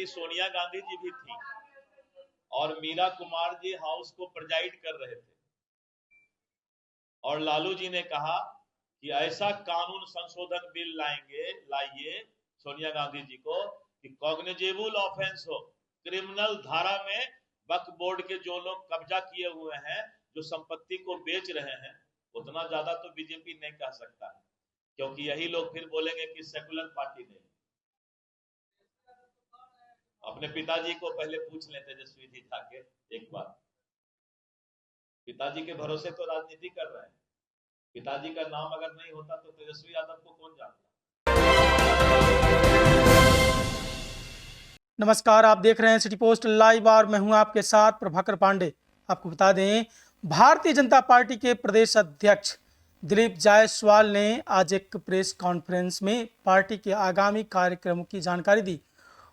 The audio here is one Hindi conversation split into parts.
कि सोनिया गांधी जी भी थी और मीरा कुमार जी हाउस को प्रेजाइड कर रहे थे और लालू जी ने कहा कि ऐसा कानून संशोधन बिल लाइए सोनिया गांधी जी को कि कॉग्निजेबल ऑफेंस हो, क्रिमिनल धारा में वक्फ बोर्ड के जो लोग कब्जा किए हुए हैं, जो संपत्ति को बेच रहे हैं, उतना ज्यादा तो बीजेपी नहीं कह सकता है, क्योंकि यही लोग फिर बोलेंगे कि सेकुलर पार्टी नहीं। अपने पिताजी को पहले पूछ लें तेजस्वी जी जाके एक बार, पिताजी के भरोसे तो राजनीति कर रहे हैं, पिताजी का नाम अगर नहीं होता तो तेजस्वी यादव को कौन जानता। नमस्कार, आप देख रहे हैं सिटी पोस्ट लाइव और मैं हूं आपके साथ प्रभाकर पांडे। आपको बता दें, भारतीय जनता पार्टी के प्रदेश अध्यक्ष दिलीप जायसवाल ने आज एक प्रेस कॉन्फ्रेंस में पार्टी के आगामी कार्यक्रमों की जानकारी दी।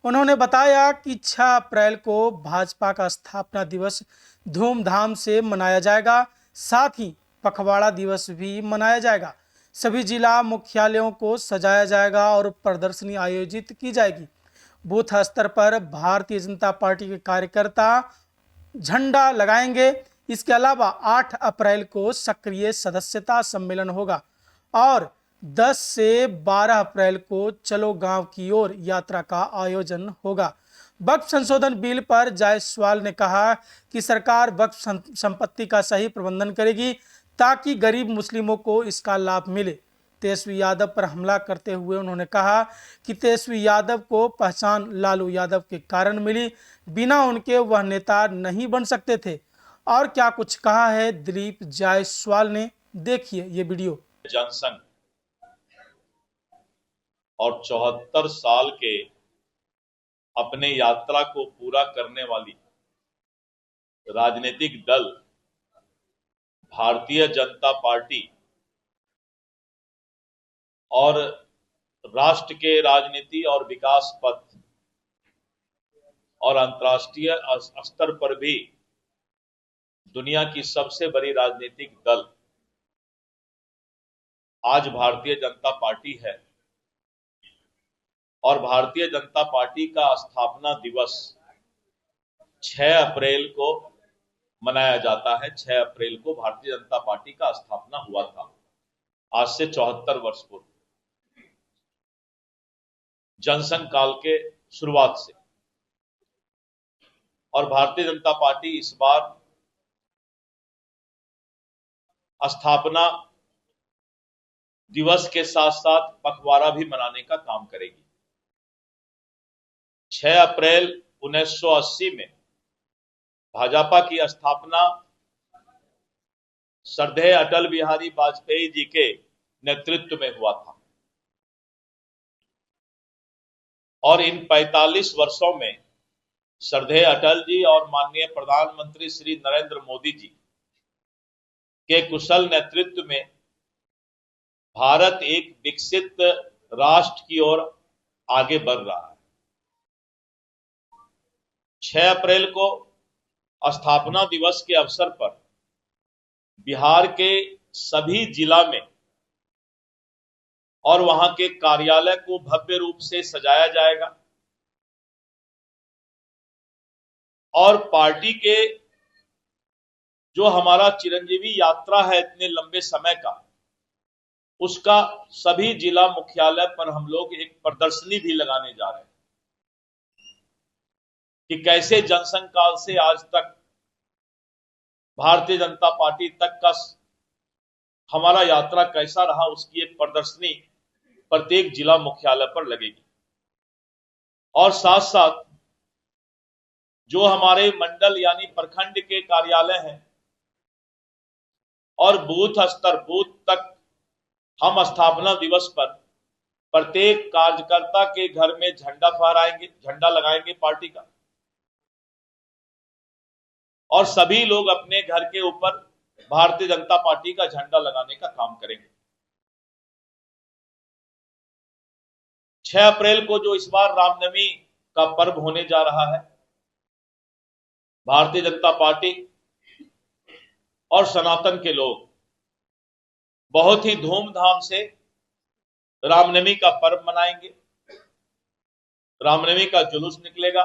उन्होंने बताया कि 6 अप्रैल को भाजपा का स्थापना दिवस धूमधाम से मनाया जाएगा, साथ ही पखवाड़ा दिवस भी मनाया जाएगा। सभी जिला मुख्यालयों को सजाया जाएगा और प्रदर्शनी आयोजित की जाएगी। बूथ स्तर पर भारतीय जनता पार्टी के कार्यकर्ता झंडा लगाएंगे। इसके अलावा 8 अप्रैल को सक्रिय सदस्यता सम्मेलन होगा और 10 से 12 अप्रैल को चलो गांव की ओर यात्रा का आयोजन होगा। वक्फ संशोधन बिल पर जायसवाल ने कहा कि सरकार वक्फ संपत्ति का सही प्रबंधन करेगी ताकि गरीब मुस्लिमों को इसका लाभ मिले। तेजस्वी यादव पर हमला करते हुए उन्होंने कहा कि तेजस्वी यादव को पहचान लालू यादव के कारण मिली, बिना उनके वह नेता नहीं बन सकते थे। और क्या कुछ कहा है दिलीप जायसवाल ने, देखिए ये वीडियो। जनसंघ और 74 साल के अपने यात्रा को पूरा करने वाली राजनीतिक दल भारतीय जनता पार्टी और राष्ट्र के राजनीति और विकास पथ और अंतर्राष्ट्रीय स्तर पर भी दुनिया की सबसे बड़ी राजनीतिक दल आज भारतीय जनता पार्टी है। और भारतीय जनता पार्टी का स्थापना दिवस 6 अप्रैल को मनाया जाता है। 6 अप्रैल को भारतीय जनता पार्टी का स्थापना हुआ था, आज से 74 वर्ष पूर्व, जनसंघ काल के शुरुआत से। और भारतीय जनता पार्टी इस बार स्थापना दिवस के साथ साथ पखवाड़ा भी मनाने का काम करेगी। 6 अप्रैल 1980 में भाजपा की स्थापना श्रद्धेय अटल बिहारी वाजपेयी जी के नेतृत्व में हुआ था और इन 45 वर्षों में श्रद्धेय अटल जी और माननीय प्रधानमंत्री श्री नरेंद्र मोदी जी के कुशल नेतृत्व में भारत एक विकसित राष्ट्र की ओर आगे बढ़ रहा है। 6 अप्रैल को स्थापना दिवस के अवसर पर बिहार के सभी जिला में और वहां के कार्यालय को भव्य रूप से सजाया जाएगा और पार्टी के जो हमारा चिरंजीवी यात्रा है इतने लंबे समय का, उसका सभी जिला मुख्यालय पर हम लोग एक प्रदर्शनी भी लगाने जा रहे हैं कि कैसे जनसंघ काल से आज तक भारतीय जनता पार्टी तक का हमारा यात्रा कैसा रहा, उसकी एक प्रदर्शनी प्रत्येक जिला मुख्यालय पर लगेगी। और साथ साथ जो हमारे मंडल यानी प्रखंड के कार्यालय हैं और बूथ स्तर बूथ तक हम स्थापना दिवस पर प्रत्येक कार्यकर्ता के घर में झंडा फहराएंगे, झंडा लगाएंगे पार्टी का, और सभी लोग अपने घर के ऊपर भारतीय जनता पार्टी का झंडा लगाने का काम करेंगे। 6 अप्रैल को जो इस बार रामनवमी का पर्व होने जा रहा है, भारतीय जनता पार्टी और सनातन के लोग बहुत ही धूमधाम से रामनवमी का पर्व मनाएंगे। रामनवमी का जुलूस निकलेगा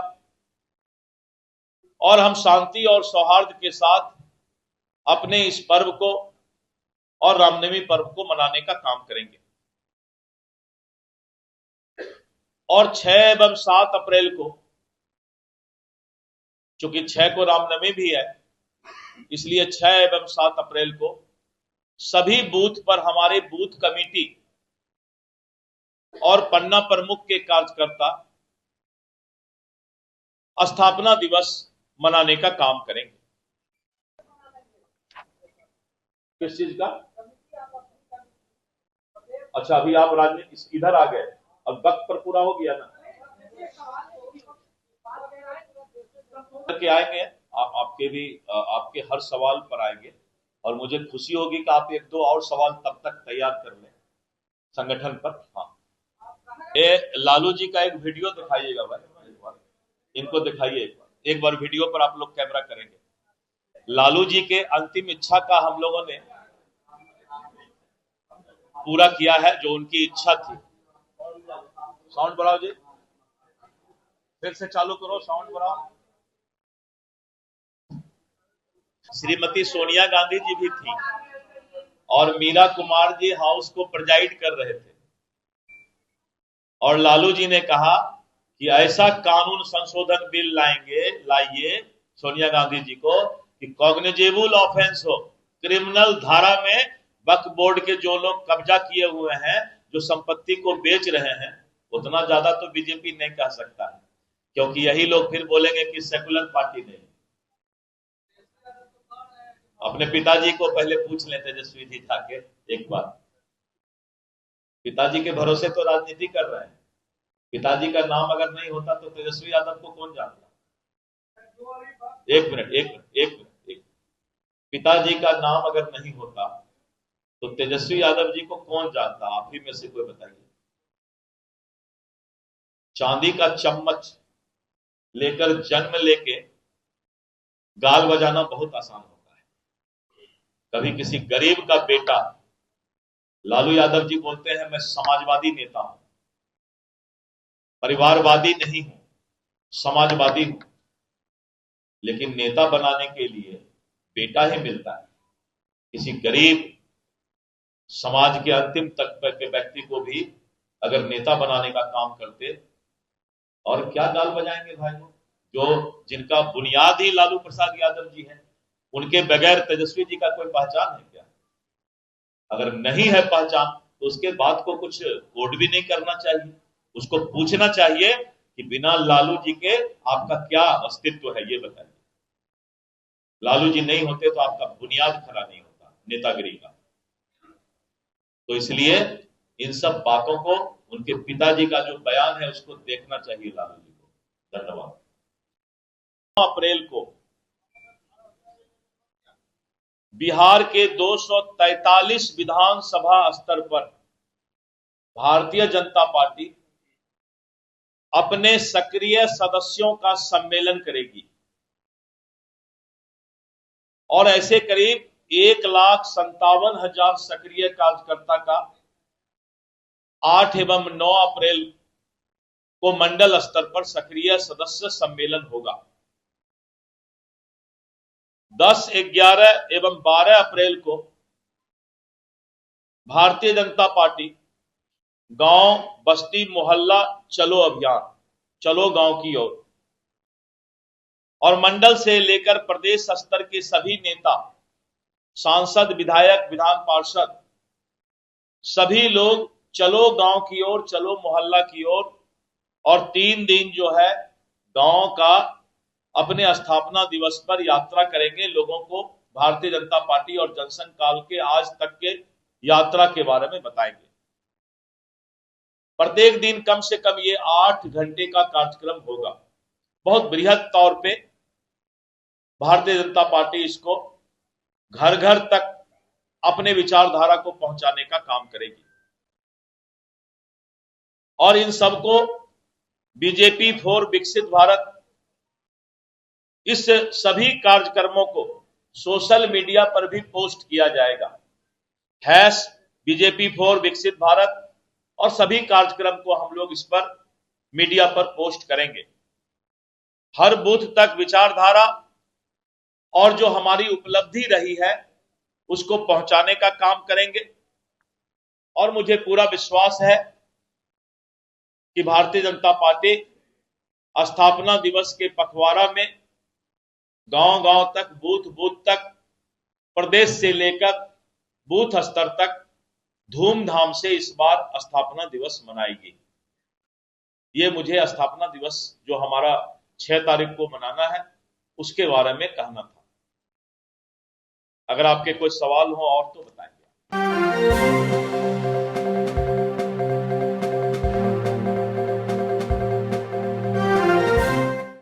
और हम शांति और सौहार्द के साथ अपने इस पर्व को और रामनवमी पर्व को मनाने का काम करेंगे। और 6 एवं 7 अप्रैल को, चूंकि 6 को रामनवमी भी है, इसलिए 6 एवं 7 अप्रैल को सभी बूथ पर हमारे बूथ कमेटी और पन्ना प्रमुख के कार्यकर्ता स्थापना दिवस मनाने का काम करेंगे। किस चीज का? अच्छा, अभी आप राजनीति इधर आ गए, अब वक्त पर पूरा हो गया ना, के आएंगे आपके भी, आपके हर सवाल पर आएंगे और मुझे खुशी होगी कि आप 1-2 और सवाल तब तक तैयार कर लें संगठन पर। हाँ, ये लालू जी का एक वीडियो दिखाइएगा भाई, एक बार इनको दिखाइए, एक बार वीडियो पर आप लोग कैमरा करेंगे। लालू जी के अंतिम इच्छा का हम लोगों ने पूरा किया है, जो उनकी इच्छा थी। साउंड बढ़ाओ जी, फिर से चालू करो, साउंड बढ़ाओ। श्रीमती सोनिया गांधी जी भी थी और मीरा कुमार जी हाउस को प्रेजाइड कर रहे थे और लालू जी ने कहा कि ऐसा कानून संशोधन बिल लाइए सोनिया गांधी जी को कि कॉग्निजेबल ऑफेंस हो, क्रिमिनल धारा में वक्फ बोर्ड के जो लोग कब्जा किए हुए हैं, जो संपत्ति को बेच रहे हैं, उतना ज्यादा तो बीजेपी नहीं कह सकता है, क्योंकि यही लोग फिर बोलेंगे कि सेकुलर पार्टी नहीं। अपने पिताजी को पहले पूछ लें तेजस्वी जी जाके एक बार, पिताजी के भरोसे तो राजनीति कर रहे हैं। पिताजी का नाम अगर नहीं होता तो तेजस्वी यादव को कौन जानता? एक मिनट, पिताजी का नाम अगर नहीं होता तो तेजस्वी यादव जी को कौन जानता? आप ही में से कोई बताइए। चांदी का चम्मच लेकर जन्म लेके गाल बजाना बहुत आसान होता है। कभी किसी गरीब का बेटा, लालू यादव जी बोलते हैं मैं समाजवादी नेता हूं, परिवारवादी नहीं हूं, समाजवादी हूं, लेकिन नेता बनाने के लिए बेटा ही मिलता है। किसी गरीब समाज के अंतिम तक के व्यक्ति को भी अगर नेता बनाने का काम करते, और क्या गाल बजाएंगे भाई लोग, जो जिनका बुनियाद ही लालू प्रसाद यादव जी है, उनके बगैर तेजस्वी जी का कोई पहचान है क्या? अगर नहीं है पहचान तो उसके बाद को कुछ कोड भी नहीं करना चाहिए, उसको पूछना चाहिए कि बिना लालू जी के आपका क्या अस्तित्व है, ये बताइए। लालू जी नहीं होते तो आपका बुनियाद खड़ा नहीं होता नेतागिरी का। तो इसलिए इन सब बातों को, उनके पिताजी का जो बयान है उसको देखना चाहिए लालू जी को। धन्यवाद। अप्रैल को बिहार के 243 विधानसभा स्तर पर भारतीय जनता पार्टी अपने सक्रिय सदस्यों का सम्मेलन करेगी और ऐसे करीब 1,57,000 सक्रिय कार्यकर्ता का 8 एवं 9 अप्रैल को मंडल स्तर पर सक्रिय सदस्य सम्मेलन होगा। 10, 11 एवं 12 अप्रैल को भारतीय जनता पार्टी गांव, बस्ती, मोहल्ला चलो अभियान, चलो गांव की ओर, और मंडल से लेकर प्रदेश स्तर के सभी नेता, सांसद, विधायक, विधान पार्षद, सभी लोग चलो गांव की ओर, चलो मोहल्ला की ओर, और 3 दिन जो है गांव का अपने स्थापना दिवस पर यात्रा करेंगे। लोगों को भारतीय जनता पार्टी और जनसंघ काल के आज तक के यात्रा के बारे में बताएंगे। प्रत्येक दिन कम से कम ये 8 घंटे का कार्यक्रम होगा। बहुत बृहद तौर पे भारतीय जनता पार्टी इसको घर घर तक अपने विचारधारा को पहुंचाने का काम करेगी और इन सबको बीजेपी फॉर विकसित भारत, इस सभी कार्यक्रमों को सोशल मीडिया पर भी पोस्ट किया जाएगा। # बीजेपी फॉर विकसित भारत, और सभी कार्यक्रम को हम लोग इस पर मीडिया पर पोस्ट करेंगे। हर बूथ तक विचारधारा और जो हमारी उपलब्धि रही है उसको पहुंचाने का काम करेंगे। और मुझे पूरा विश्वास है कि भारतीय जनता पार्टी स्थापना दिवस के पखवाड़ा में गांव-गांव तक, बूथ तक, प्रदेश से लेकर बूथ स्तर तक धूमधाम से इस बार स्थापना दिवस मनाएगी। ये मुझे स्थापना दिवस जो हमारा 6 तारीख को मनाना है उसके बारे में कहना था। अगर आपके कोई सवाल हो और तो बताएंगे।